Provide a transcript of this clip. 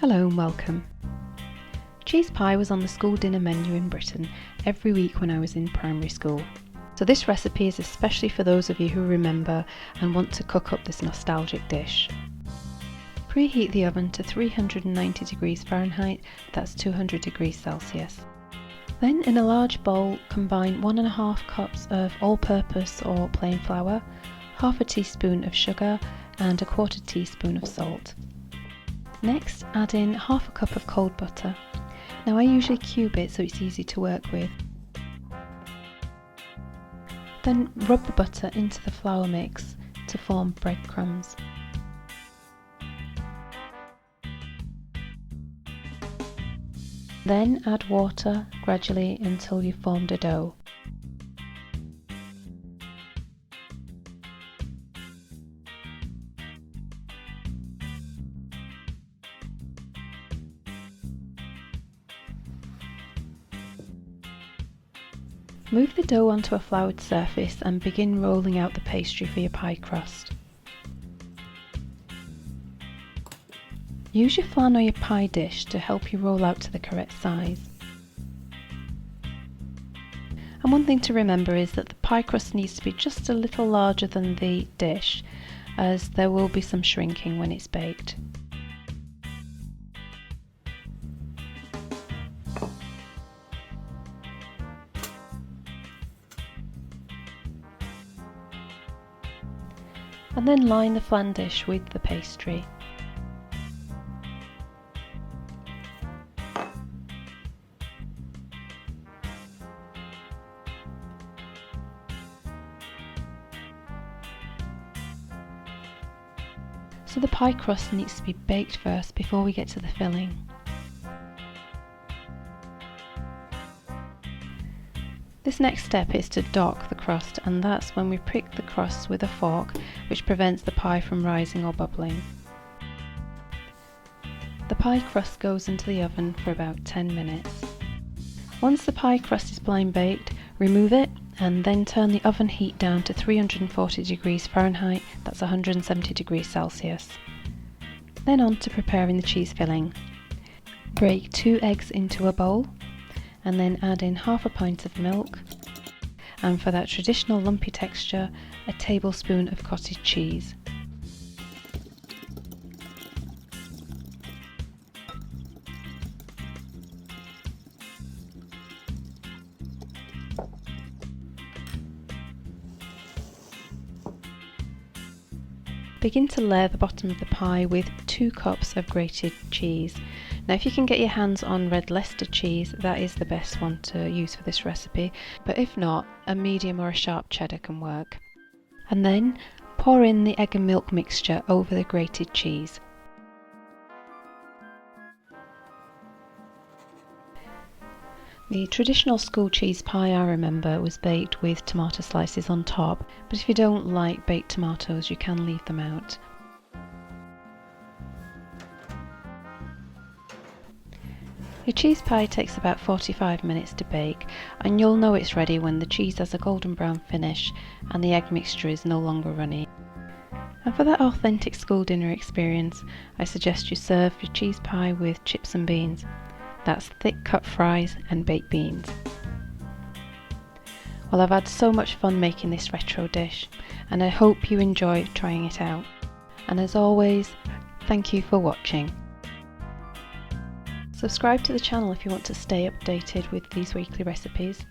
Hello and welcome. Cheese pie was on the school dinner menu in Britain every week when I was in primary school. So this recipe is especially for those of you who remember and want to cook up this nostalgic dish. Preheat the oven to 390 degrees Fahrenheit, that's 200 degrees Celsius. Then in a large bowl combine 1.5 cups of all-purpose or plain flour, half a teaspoon of sugar and a 1/4 teaspoon of salt. Next, add in half a cup of cold butter. Now I usually cube it so it's easy to work with. Then rub the butter into the flour mix to form breadcrumbs. Then add water gradually until you've formed a dough. Move the dough onto a floured surface and begin rolling out the pastry for your pie crust. Use your flan or your pie dish to help you roll out to the correct size. And one thing to remember is that the pie crust needs to be just a little larger than the dish, as there will be some shrinking when it's baked. And then line the flan dish with the pastry. So the pie crust needs to be baked first before we get to the filling. This next step is to dock the crust, and that's when we prick the crust with a fork, which prevents the pie from rising or bubbling. The pie crust goes into the oven for about 10 minutes. Once the pie crust is blind baked, remove it and then turn the oven heat down to 340 degrees Fahrenheit, that's 170 degrees Celsius. Then on to preparing the cheese filling. Break 2 eggs into a bowl and then add in half a pint of milk, and for that traditional lumpy texture, a tablespoon of cottage cheese. Begin to layer the bottom of the pie with 2 cups of grated cheese. Now if you can get your hands on red Leicester cheese, that is the best one to use for this recipe, but if not, a medium or a sharp cheddar can work. And then pour in the egg and milk mixture over the grated cheese. The traditional school cheese pie I remember was baked with tomato slices on top, but if you don't like baked tomatoes you can leave them out. Your cheese pie takes about 45 minutes to bake, and you'll know it's ready when the cheese has a golden brown finish and the egg mixture is no longer runny. And for that authentic school dinner experience, I suggest you serve your cheese pie with chips and beans. That's thick cut fries and baked beans. Well, I've had so much fun making this retro dish, and I hope you enjoy trying it out. And as always, thank you for watching. Subscribe to the channel if you want to stay updated with these weekly recipes.